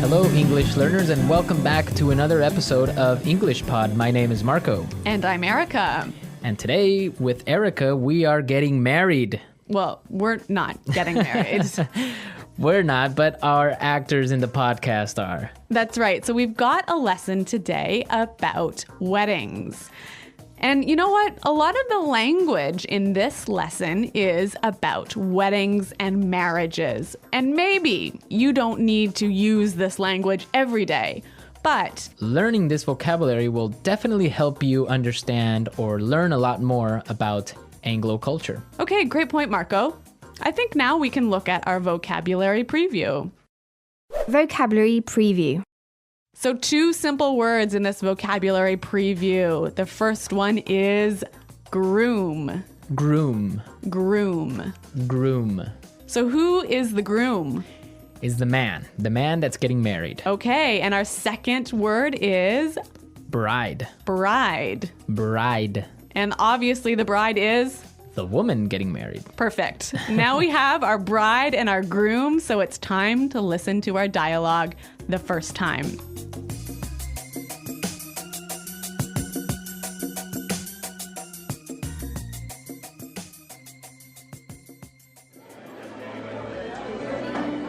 Hello, English learners, and welcome back to another episode of English Pod. My name is Marco. And I'm Erica. And today, with Erica, we are getting married. Well, we're not getting married. We're not, but our actors in the podcast are. That's right. So we've got a lesson today about weddings. And you know what? A lot of the language in this lesson is about weddings and marriages. And maybe you don't need to use this language every day, but learning this vocabulary will definitely help you understand or learn a lot more about Anglo culture. Okay, great point, Marco. I think now we can look at our vocabulary preview. Vocabulary preview. So 2 simple words in this vocabulary preview. The first one is groom. Groom. Groom. Groom. So who is the groom? Is the man that's getting married. Okay, and our second word is Bride. bride. Bride. And obviously the bride is The woman getting married. perfect. Now we have our bride and our groom, so it's time to listen to our dialogue the first time.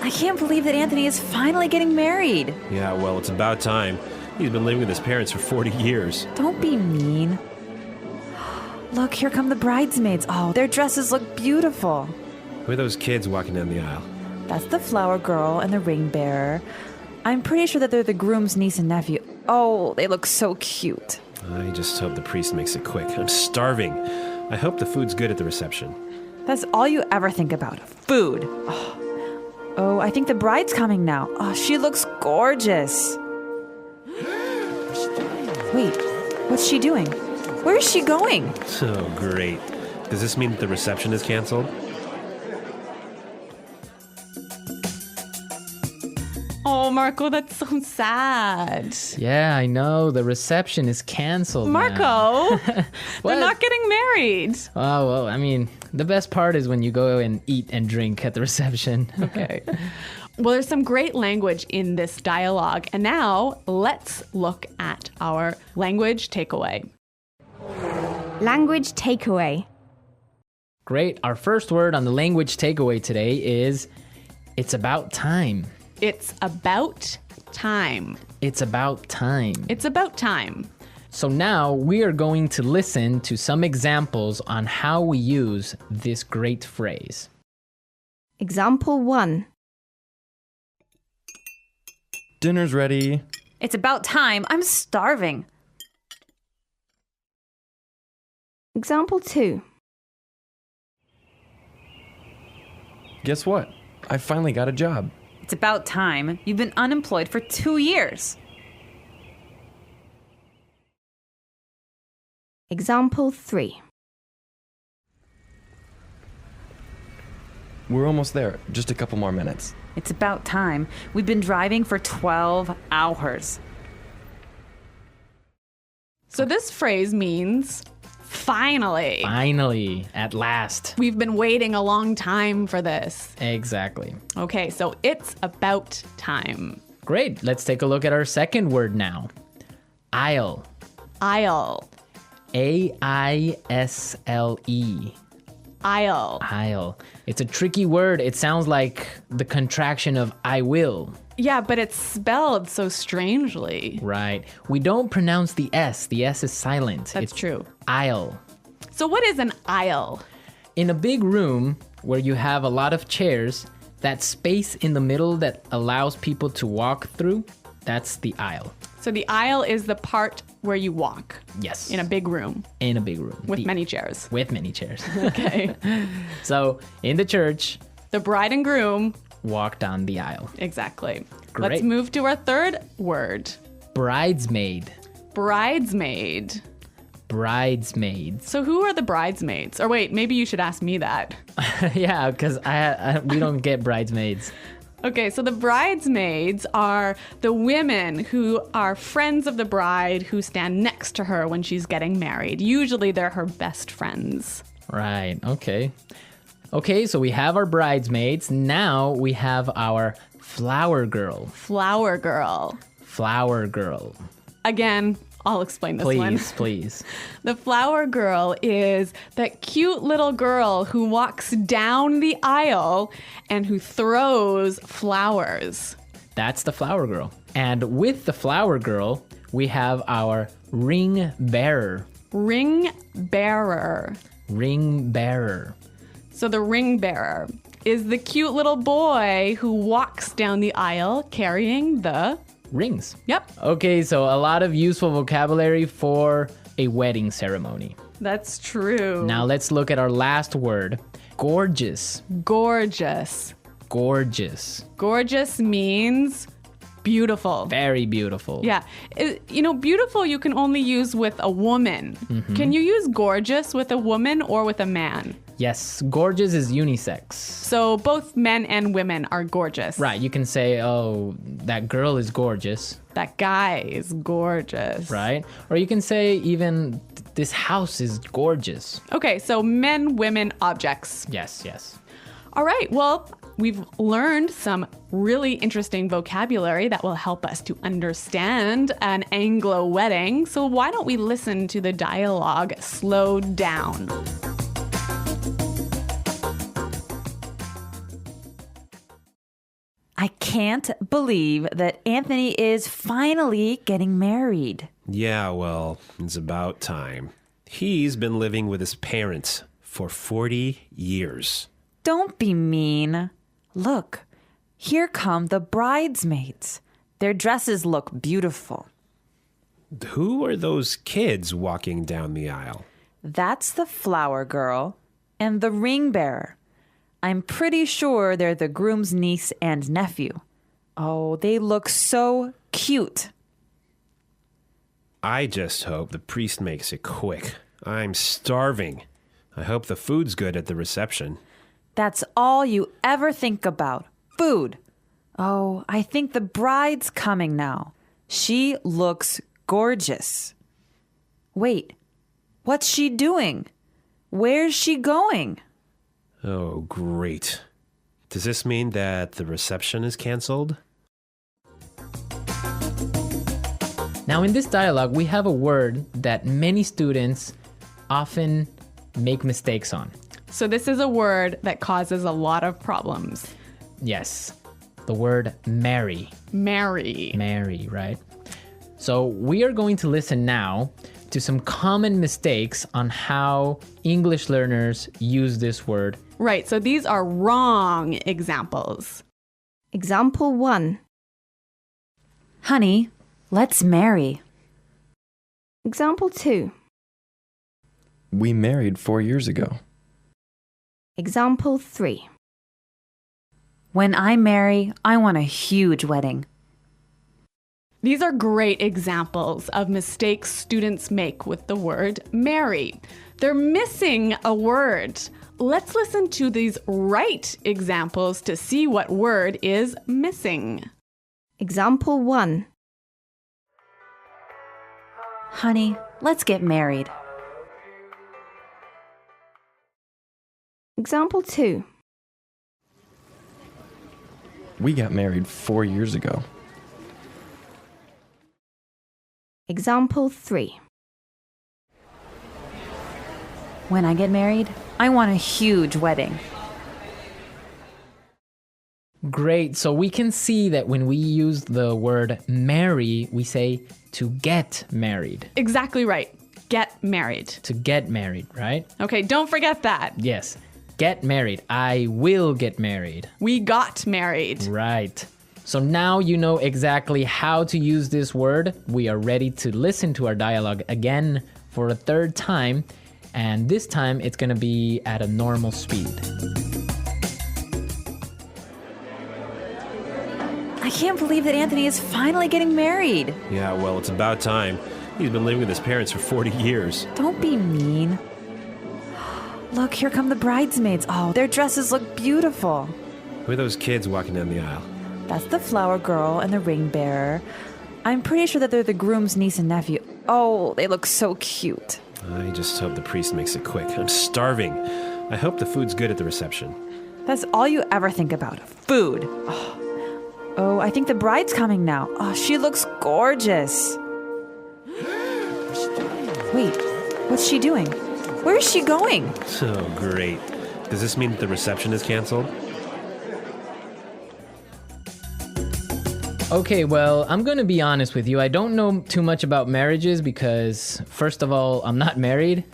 I can't believe that Anthony is finally getting married. Yeah, well, it's about time. He's been living with his parents for 40 years. Don't be mean. Look, here come the bridesmaids. Oh, their dresses look beautiful. Who are those kids walking down the aisle? That's the flower girl and the ring bearer. I'm pretty sure that they're the groom's niece and nephew. Oh, they look so cute. I just hope the priest makes it quick. I'm starving. I hope the food's good at the reception. That's all you ever think about, food. Oh, I think the bride's coming now. Oh, she looks gorgeous. Wait, what's she doing? Where is she going? Oh, great. Does this mean that the reception is canceled? Oh, Marco, that's so sad. Yeah, I know. The reception is canceled. Marco, they're What? not getting married. Oh, well, I mean, the best part is when you go and eat and drink at the reception. Okay. Well, there's some great language in this dialogue. And now let's look at our language takeaway. Language takeaway. Great. Our first word on the language takeaway today is it's about time. It's about time. It's about time. It's about time. So now we are going to listen to some examples on how we use this great phrase. Example 1. Dinner's ready. It's about time. I'm starving. Example 2. Guess what? I finally got a job. It's about time. You've been unemployed for 2 years. Example 3. We're almost there. Just a couple more minutes. It's about time. We've been driving for 12 hours. So this phrase means finally. Finally, at last. We've been waiting a long time for this. Exactly. Okay, so it's about time. Great. Let's take a look at our second word now. Aisle. Aisle. A-I-S-L-E. Aisle. Aisle. It's a tricky word. It sounds like the contraction of I will. Yeah, but it's spelled so strangely. Right. We don't pronounce the S. The S is silent. That's It's true. Aisle. So what is an aisle? In a big room where you have a lot of chairs, that space in the middle that allows people to walk through, that's the aisle. So the aisle is the part where you walk Yes. in a big room In a big room. with many chairs. With many chairs. Okay. So in the church, The bride and groom. walk down the aisle. Exactly. Great. Let's move to our third word. Bridesmaid. Bridesmaid. Bridesmaids. So who are the bridesmaids? Or wait, maybe you should ask me that. Yeah, because we don't get bridesmaids. Okay, so the bridesmaids are the women who are friends of the bride who stand next to her when she's getting married. Usually they're her best friends. Right, okay. Okay, so we have our bridesmaids. Now we have our Flower girl. Flower girl. Flower girl. Again, I'll explain this one. Please, please. The flower girl is that cute little girl who walks down the aisle and who throws flowers. That's the flower girl. And with the flower girl, we have our ring bearer. Ring bearer. Ring bearer. So the ring bearer is the cute little boy who walks down the aisle carrying the... Rings. Yep, Okay, so a lot of useful vocabulary for a wedding ceremony. that's true. Now let's look at our last word. Gorgeous. Gorgeous. Gorgeous. Gorgeous means beautiful. Very beautiful. Yeah. Beautiful you can only use with a woman. Can you use gorgeous with a woman or with a man? Yes, gorgeous is unisex. So both men and women are gorgeous. Right, you can say, oh, that girl is gorgeous, That guy is gorgeous. right? Or you can say even this house is gorgeous. Okay, so men, women, objects. Yes, yes. All right, well, we've learned some really interesting vocabulary that will help us to understand an Anglo wedding. So why don't we listen to the dialogue slowed down? I can't believe that Anthony is finally getting married. Yeah, well, it's about time. He's been living with his parents for 40 years. Don't be mean. Look, here come the bridesmaids. Their dresses look beautiful. Who are those kids walking down the aisle? That's the flower girl and the ring bearer. I'm pretty sure they're the groom's niece and nephew. Oh, they look so cute. I just hope the priest makes it quick. I'm starving. I hope the food's good at the reception. That's all you ever think about. Food. Oh, I think the bride's coming now. She looks gorgeous. Wait, what's she doing? Where's she going? Oh, great. Does this mean that the reception is canceled? Now in this dialogue, we have a word that many students often make mistakes on. So this is a word that causes a lot of problems. Yes, the word marry. Marry. Marry, right? So we are going to listen now to some common mistakes on how English learners use this word. Right, so these are wrong examples. Example 1. Honey, let's marry. Example 2. We married 4 years ago. Example 3. When I marry, I want a huge wedding. These are great examples of mistakes students make with the word marry. They're missing a word. Let's listen to these right examples to see what word is missing. Example 1. Honey, let's get married. Example 2. We got married 4 years ago. Example 3. When I get married, I want a huge wedding. Great. So we can see that when we use the word marry, we say to get married. Exactly right. Get married. To get married, right? Okay, don't forget that. Yes. Get married. I will get married. We got married. Right. So now you know exactly how to use this word. We are ready to listen to our dialogue again for a third time. And this time it's going to be at a normal speed. I can't believe that Anthony is finally getting married. Yeah, well, it's about time. He's been living with his parents for 40 years. Don't be mean. Look, here come the bridesmaids. Oh, their dresses look beautiful. Who are those kids walking down the aisle? That's the flower girl and the ring bearer. I'm pretty sure that they're the groom's niece and nephew. Oh, they look so cute. I just hope the priest makes it quick. I'm starving. I hope the food's good at the reception. That's all you ever think about. Food. Oh, I think the bride's coming now. Oh, she looks gorgeous. Wait, what's she doing? Where is she going? Oh, great. Does this mean that the reception is canceled? Okay, well, I'm going to be honest with you. I don't know too much about marriages because, first of all, I'm not married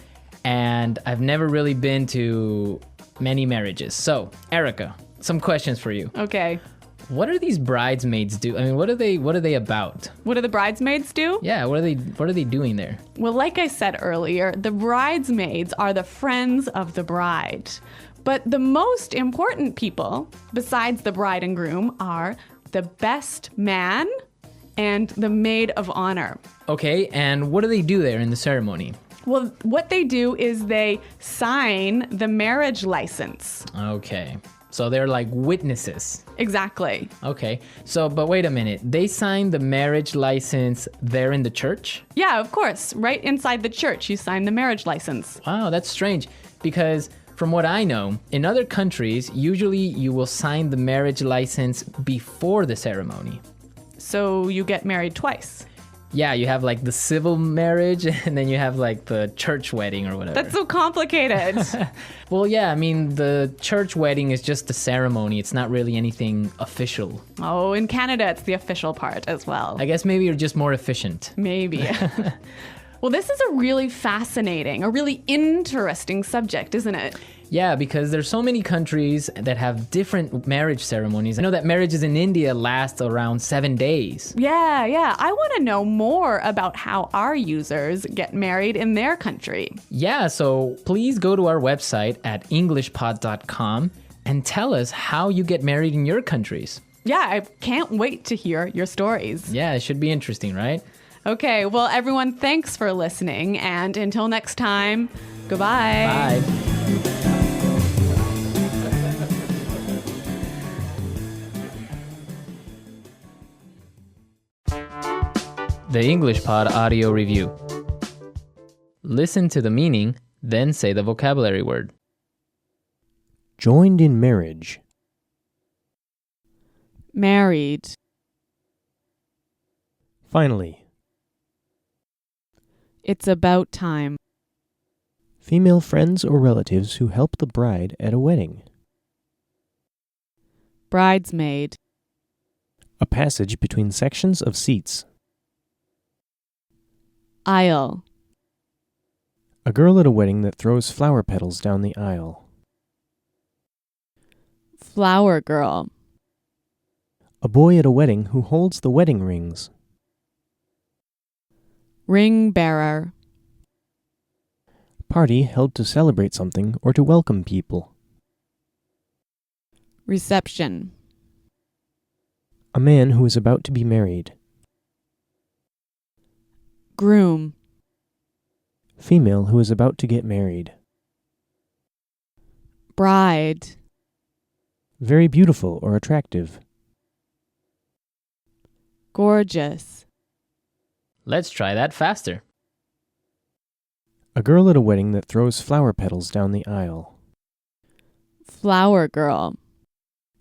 and I've never really been to many marriages. So, Erica, some questions for you. Okay. What are these bridesmaids do? I mean, what are they about? What do the bridesmaids do? Yeah, what are they doing there? Well, like I said earlier, the bridesmaids are the friends of the bride. But the most important people, besides the bride and groom, are the best man and the maid of honor. Okay, and what do they do there in the ceremony? Well, what they do is they sign the marriage license. Okay, so they're like witnesses. Exactly. Okay, so, but wait a minute. They sign the marriage license there in the church? Yeah, of course. Right inside the church, you sign the marriage license. Wow, that's strange because from what I know, in other countries, usually you will sign the marriage license before the ceremony. So you get married twice. Yeah, you have like the civil marriage and then you have like the church wedding or whatever. That's so complicated. Well, yeah, I mean, the church wedding is just a ceremony. It's not really anything official. Oh, in Canada, it's the official part as well. I guess maybe you're just more efficient. Maybe. Well, this is a really fascinating, a really interesting subject, isn't it? Yeah, because there's so many countries that have different marriage ceremonies. I know that marriages in India last around 7 days. Yeah. I want to know more about how our users get married in their country. Yeah, so please go to our website at englishpod.com and tell us how you get married in your countries. Yeah, I can't wait to hear your stories. Yeah, it should be interesting, right? Okay, well, everyone, thanks for listening. And until next time, goodbye. Bye. The English Pod Audio Review. Listen to the meaning, then say the vocabulary word. Joined in marriage. Married. Finally. It's about time. Female friends or relatives who help the bride at a wedding. Bridesmaid. A passage between sections of seats. Aisle. A girl at a wedding that throws flower petals down the aisle. Flower girl. A boy at a wedding who holds the wedding rings. Ring bearer. Party held to celebrate something or to welcome people. Reception. A man who is about to be married. Groom. Female who is about to get married. Bride. Very beautiful or attractive. Gorgeous. Let's try that faster. A girl at a wedding that throws flower petals down the aisle. Flower girl.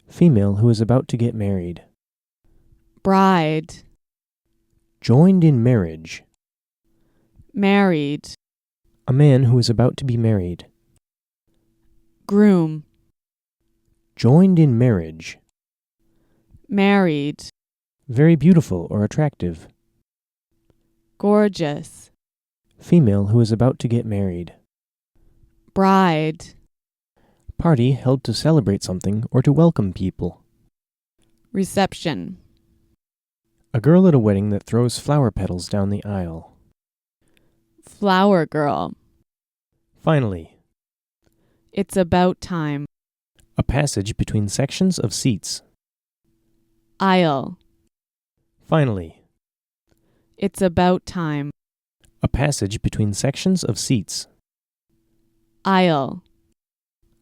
Female who is about to get married. Bride. Joined in marriage. Married. A man who is about to be married. Groom. Joined in marriage. Married. Very beautiful or attractive. Gorgeous. Female who is about to get married. Bride. Party held to celebrate something or to welcome people. Reception. A girl at a wedding that throws flower petals down the aisle. Flower girl. Finally. It's about time. A passage between sections of seats. Aisle. Finally. It's about time. A passage between sections of seats. Aisle.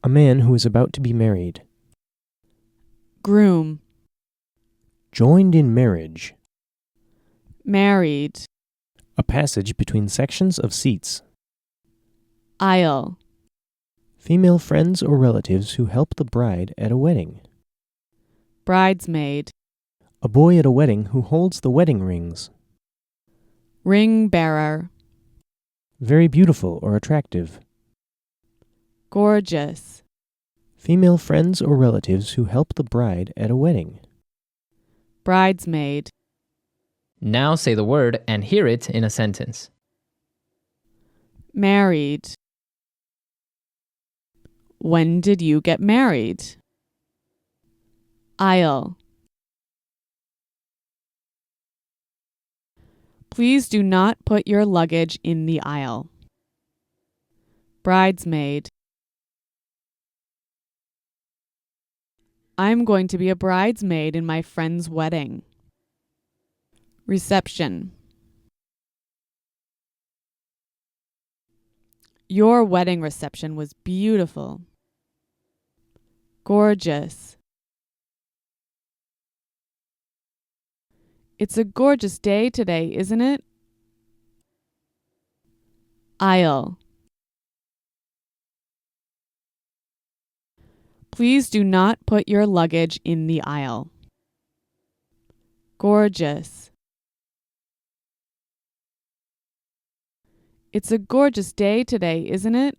A man who is about to be married. Groom. Joined in marriage. Married. A passage between sections of seats. Aisle. Female friends or relatives who help the bride at a wedding. Bridesmaid. A boy at a wedding who holds the wedding rings. Ring bearer. Very beautiful or attractive. Gorgeous. Female friends or relatives who help the bride at a wedding. Bridesmaid. Now say the word and hear it in a sentence. Married. When did you get married? Aisle. Please do not put your luggage in the aisle. Bridesmaid. I'm going to be a bridesmaid in my friend's wedding. Reception. Your wedding reception was beautiful. Gorgeous. It's a gorgeous day today, isn't it? Aisle. Please do not put your luggage in the aisle. Gorgeous. It's a gorgeous day today, isn't it?